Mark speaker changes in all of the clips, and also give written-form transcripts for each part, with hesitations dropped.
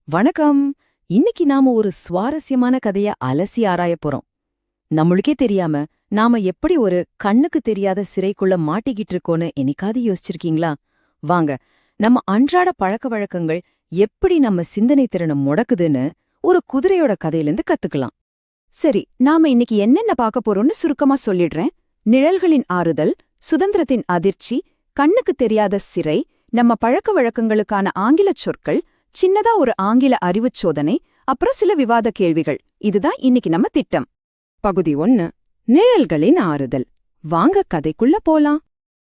Speaker 1: வணக்கம். இன்னைக்கு நாம ஒரு சுவாரஸ்யமான கதைய அலசி ஆராயப் போறோம். நம்மளுக்கே தெரியாம நாம எப்படி ஒரு கண்ணுக்கு தெரியாத சிறைக்குள்ள மாட்டிக்கிட்டு இருக்கோன்னு என்னைக்காவது யோசிச்சிருக்கீங்களா? வாங்க, நம்ம அன்றாட பழக்க வழக்கங்கள் எப்படி நம்ம சிந்தனை திறனை முடக்குதுன்னு ஒரு குதிரையோட கதையிலிருந்து கத்துக்கலாம்.
Speaker 2: சரி, நாம இன்னைக்கு என்னென்ன பார்க்க போறோம்னு சுருக்கமா சொல்லிடுறேன். நிழல்களின் ஆறுதல், சுதந்திரத்தின் அதிர்ச்சி, கண்ணுக்கு தெரியாத சிறை, நம்ம பழக்க வழக்கங்களுக்கான ஆங்கிலச் சொற்கள், சின்னதா ஒரு ஆங்கில அறிவுச் சோதனை, அப்புறம் சில விவாத கேள்விகள். இதுதான் இன்னைக்கு நம்ம திட்டம்.
Speaker 1: பகுதி 1, நிழல்களின் ஆறுதல். வாங்க கதைக்குள்ள போலாம்.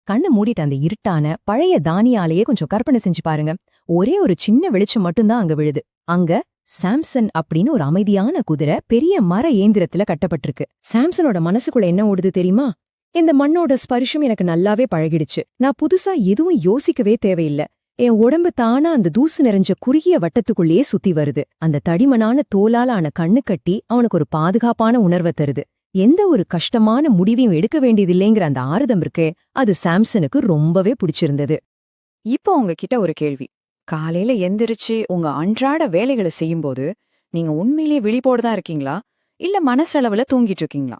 Speaker 2: கண்ணு மூடிட்டு அந்த இருட்டான பழைய தானிய ஆலையே கொஞ்சம் கற்பனை செஞ்சு பாருங்க. ஒரே ஒரு சின்ன வெளிச்சம் மட்டும்தான் அங்க விழுது. அங்க சாம்சன் அப்படின்னு ஒரு அமைதியான குதிரை பெரிய மர ஏந்திரத்துல கட்டப்பட்டிருக்கு. சாம்சனோட மனசுக்குள்ள என்ன ஓடுது தெரியுமா? இந்த மண்ணோட ஸ்பரிசம் எனக்கு நல்லாவே பழகிடுச்சு. நான் புதுசா எதுவும் யோசிக்கவே தேவையில்லை. என் உடம்பு தானா அந்த தூசு நிறைஞ்ச குறுகிய வட்டத்துக்குள்ளேயே சுத்தி வருது. அந்த தடிமனான தோலால ஆன கண்ணு கட்டி அவனுக்கு ஒரு பாதுகாப்பான உணர்வை தருது. எந்த ஒரு கஷ்டமான முடிவையும் எடுக்க வேண்டியதில்லைங்கிற அந்த ஆறுதம் இருக்கே, அது சாம்சனுக்கு ரொம்பவே பிடிச்சிருந்தது.
Speaker 1: இப்போ உங்ககிட்ட ஒரு கேள்வி. காலையில எந்திரிச்சு உங்க அன்றாட வேலைகளை செய்யும்போது நீங்க உண்மையிலேயே விழிப்போட தான் இருக்கீங்களா, இல்ல மனசளவுல தூங்கிட்டு இருக்கீங்களா?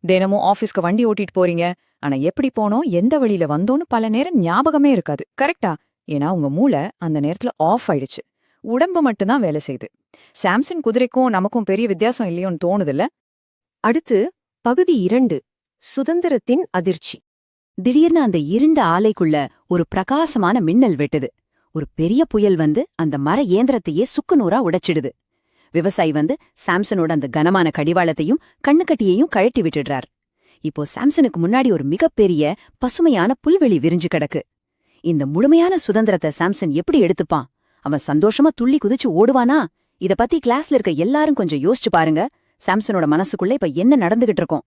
Speaker 1: தினமும் ஆபீஸ்க்கு வண்டி ஓட்டிட்டு போறீங்க, ஆனா எப்படி போனோம், எந்த வழியில வந்தோன்னு பல நேரம் ஞாபகமே இருக்காது. கரெக்டா? ஏன்னா உங்க மூளை அந்த நேரத்துல ஆஃப் ஆயிடுச்சு. உடம்பு மட்டும்தான் வேலை செய்யுது. சாம்சன் குதிரைக்கும் நமக்கும் பெரிய வித்தியாசம் இல்லையோன்னு தோணுதுல்ல?
Speaker 2: அடுத்து பகுதி 2, சுதந்திரத்தின் அதிர்ச்சி. திடீர்னு அந்த இருண்ட ஆலைக்குள்ள ஒரு பிரகாசமான மின்னல் வெட்டுது. ஒரு பெரிய புயல் வந்து அந்த மர ஏந்திரத்தையே சுக்குநூறா உடைச்சிடுது. விவசாயி வந்து சாம்சனோட அந்த கனமான கடிவாளத்தையும் கண்ணுக்கட்டியையும் கழட்டி விட்டுடுறார். இப்போ சாம்சனுக்கு முன்னாடி ஒரு மிகப்பெரிய பசுமையான புல்வெளி விரிஞ்சு கிடக்கு. இந்த முழுமையான சுதந்திரத்தை சாம்சன் எப்படி எடுத்துப்பான்? அவன் சந்தோஷமா துள்ளி குதிச்சு ஓடுவானா? இத பத்தி கிளாஸ்ல இருக்க எல்லாரும் கொஞ்சம் யோசிச்சு பாருங்க. சாம்சனோட மனசுக்குள்ள இப்ப என்ன நடந்துகிட்டு இருக்கோம்?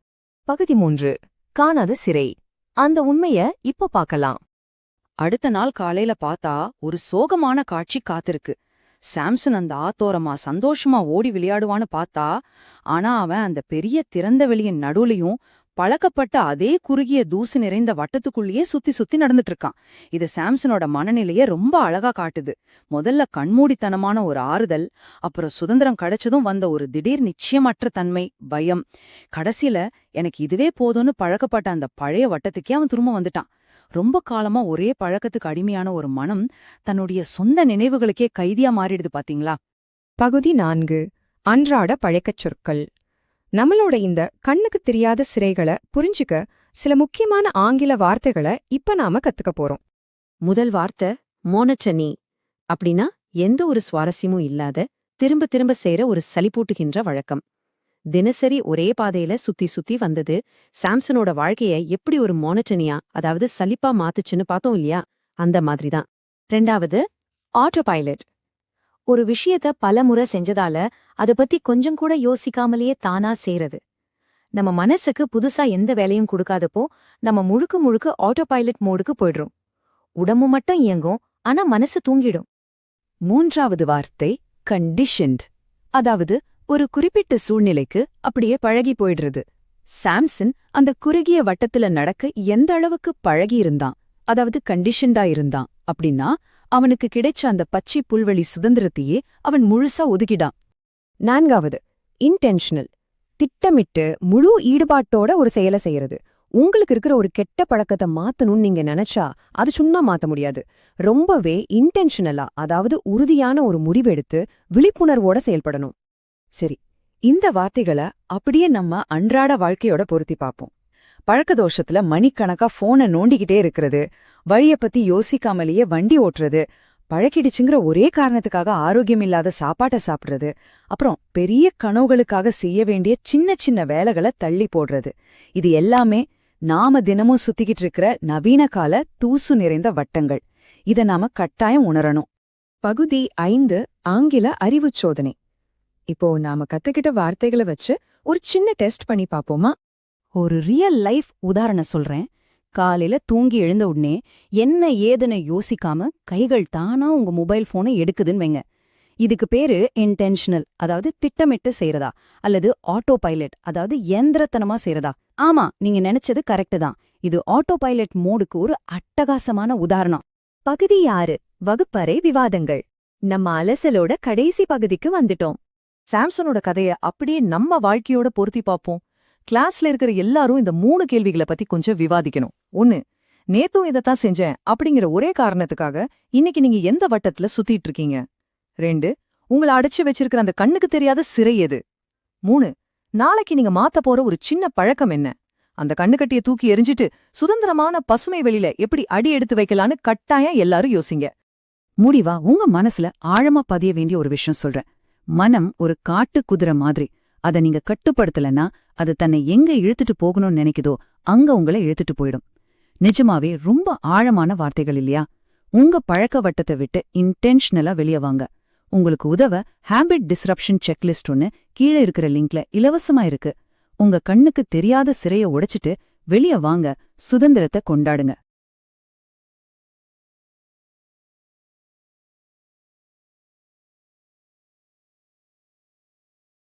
Speaker 1: பகுதி 3, காணாத சிறை. அந்த உண்மைய இப்ப பார்க்கலாம். அடுத்த நாள் காலையில பார்த்தா ஒரு சோகமான காட்சி காத்திருக்கு. சாம்சன் அந்த ஆத்தோரமா சந்தோஷமா ஓடி விளையாடுவான்னு பார்த்தா, ஆனா அவன் அந்த பெரிய திறந்த வெளியின் நடுவுலயும் பழக்கப்பட்ட அதே குறுகிய தூசு நிறைந்த வட்டத்துக்குள்ளேயே சுத்தி சுத்தி நடந்துட்டு இருக்கான். இது சாம்சனோட மனநிலைய ரொம்ப அழகா காட்டுது. முதல்ல கண்மூடித்தனமான ஒரு ஆறுதல், அப்புறம் சுதந்திரம் கிடைச்சதும் வந்த ஒரு திடீர் நிச்சயமற்ற தன்மை, பயம். கடைசியில எனக்கு இதுவே போதும்னு பழக்கப்பட்ட அந்த பழைய வட்டத்துக்கே அவன் திரும்ப வந்துட்டான். ரொம்ப காலமா ஒரே பழக்கத்துக்கு அடிமையான ஒரு மனம் தன்னுடைய சொந்த நினைவுகளுக்கே கைதியா மாறிடுது பாத்தீங்களா?
Speaker 2: பகுதி 4, அன்றாட பழக்கச் சொற்கள். நம்மளோட இந்த கண்ணுக்கு தெரியாத சிறைகளை புரிஞ்சுக்க சில முக்கியமான ஆங்கில வார்த்தைகளை இப்ப நாம கத்துக்க போறோம்.
Speaker 1: முதல் வார்த்தை மோனோட்டனி. அப்படின்னா எந்த ஒரு சுவாரஸ்யமும் இல்லாத திரும்ப திரும்ப செய்யற ஒரு சலிப்பூட்டுகின்ற வழக்கம். தினசரி ஒரே பாதையில சுத்தி சுத்தி வந்தது சாம்சனோட வாழ்க்கைய எப்படி ஒரு மோனோட்டனியா, அதாவது சலிப்பா மாத்துச்சுன்னு பார்த்தோம் இல்லையா? அந்த மாதிரிதான். 2வது, ஆட்டோ பைலட். ஒரு விஷயத்த பலமுறை செஞ்சதால அத பத்தி கொஞ்சம் கூட யோசிக்காமலேயே தானா செய்யறது. நம்ம மனசுக்கு புதுசா எந்த வேலையும் கொடுக்காதப்போ நம்ம முழுக்க முழுக்க ஆட்டோ பைலட் மோடுக்கு போயிடுறோம். உடம்பு மட்டும் இயங்கும், ஆனா மனசு தூங்கிடும். 3வது வார்த்தை கண்டிஷன்ட். அதாவது ஒரு குறிப்பிட்ட சூழ்நிலைக்கு அப்படியே பழகி போயிடுறது. சாம்சன் அந்த குறுகிய வட்டத்துல நடக்க எந்த அளவுக்கு பழகி இருந்தான், அதாவது கண்டிஷன்டா இருந்தான் அப்படின்னா, அவனுக்கு கிடைச்ச அந்த பச்சை புல்வெளி சுதந்திரத்தையே அவன் முழுசா ஒதுக்கிடான். 4வது, இன்டென்ஷனல். திட்டமிட்டு முழு ஈடுபாட்டோட ஒரு செயலை செய்யறது. உங்களுக்கு இருக்கிற ஒரு கெட்ட பழக்கத்தை மாத்தணும்னு நீங்க நினைச்சா அது சும்மா மாத்த முடியாது. ரொம்பவே இன்டென்ஷனலா, அதாவது உறுதியான ஒரு முடிவெடுத்து விழிப்புணர்வோட செயல்படணும். சரி, இந்த வார்த்தைகளை அப்படியே நம்ம அன்றாட வாழ்க்கையோட பொருத்தி பார்ப்போம். பழக்க தோஷத்துல மணிக்கணக்கா போனை நோண்டிக்கிட்டே இருக்கிறது, வழிய பத்தி யோசிக்காமலேயே வண்டி ஓட்டுறது, பழக்கிடுச்சுங்கிற ஒரே காரணத்துக்காக ஆரோக்கியமில்லாத சாப்பாட்டை சாப்பிடுறது, அப்புறம் பெரிய கனவுகளுக்காக செய்ய வேண்டிய சின்ன சின்ன வேலைகளை தள்ளி போடுறது, இது எல்லாமே நாம தினமும் சுத்திக்கிட்டு இருக்கிற நவீன கால தூசு நிறைந்த வட்டங்கள். இத நாம கட்டாயம் உணரணும். பகுதி 5, ஆங்கில அறிவுச் சோதனை. இப்போ நாம கத்துக்கிட்ட வார்த்தைகளை வச்சு ஒரு சின்ன டெஸ்ட் பண்ணி பாப்போமா? ஒரு ரியல் லைஃப் உதாரணம் சொல்றேன். காலையில தூங்கி எழுந்த உடனே என்ன ஏதுன்னு யோசிக்காம கைகள் தானா உங்க மொபைல் போனை எடுக்குதுன்னு வைங்க. இதுக்கு பேரு இன்டென்ஷனல், அதாவது திட்டமிட்டு செய்யறதா, அல்லது ஆட்டோ பைலட், அதாவது எந்திரத்தனமா செய்யறதா? ஆமா, நீங்க நினைச்சது கரெக்ட் தான். இது ஆட்டோ பைலட் மோடுக்கு ஒரு அட்டகாசமான உதாரணம்.
Speaker 2: பகுதி 6, வகுப்பறை விவாதங்கள். நம்ம அலசலோட கடைசி பகுதிக்கு வந்துட்டோம்.
Speaker 3: சாம்சனோட கதைய அப்படியே நம்ம வாழ்க்கையோட பொருத்தி பார்ப்போம். கிளாஸ்ல இருக்கிற எல்லாரும் இந்த 3 கேள்விகளை பத்தி கொஞ்சம் விவாதிக்கணும். 1. நேத்தும் இதத்தான் செஞ்சேன் அப்படிங்கிற ஒரே காரணத்துக்காக இன்னைக்கு நீங்க எந்த வட்டத்துல சுத்திட்டு இருக்கீங்க? 2. உங்கள அடைச்சு வச்சிருக்கிற அந்த கண்ணுக்கு தெரியாத சிறை எது? 3. நாளைக்கு நீங்க மாத்த போற ஒரு சின்ன பழக்கம் என்ன? அந்த கண்ணுக்கட்டிய தூக்கி எறிஞ்சிட்டு சுதந்திரமான பசுமை வெளியில எப்படி அடி எடுத்து வைக்கலான்னு கட்டாயம் எல்லாரும் யோசிங்க.
Speaker 4: முடிவா உங்க மனசுல ஆழமா பதிய வேண்டிய ஒரு விஷயம் சொல்றேன். மனம் ஒரு காட்டு குதிரை மாதிரி. அத நீங்க கட்டுப்படுத்தலன்னா அது தன்னை எங்க இழுத்துட்டு போகணும்னு நினைக்குதோ அங்க உங்களை இழுத்துட்டு போயிடும். நிஜமாவே ரொம்ப ஆழமான வார்த்தைகள் இல்லையா? உங்க பழக்க வட்டத்தை விட்டு இன்டென்ஷனலா வெளிய வாங்க. உங்களுக்கு உதவ ஹேபிட் டிஸ்ரப்ஷன் செக்லிஸ்ட் ஒன்னு கீழே இருக்கிற லிங்க்ல இலவசமா இருக்கு. உங்க கண்ணுக்கு தெரியாத சிறைய உடைச்சிட்டு வெளிய வாங்க, சுதந்திரத்தை கொண்டாடுங்க.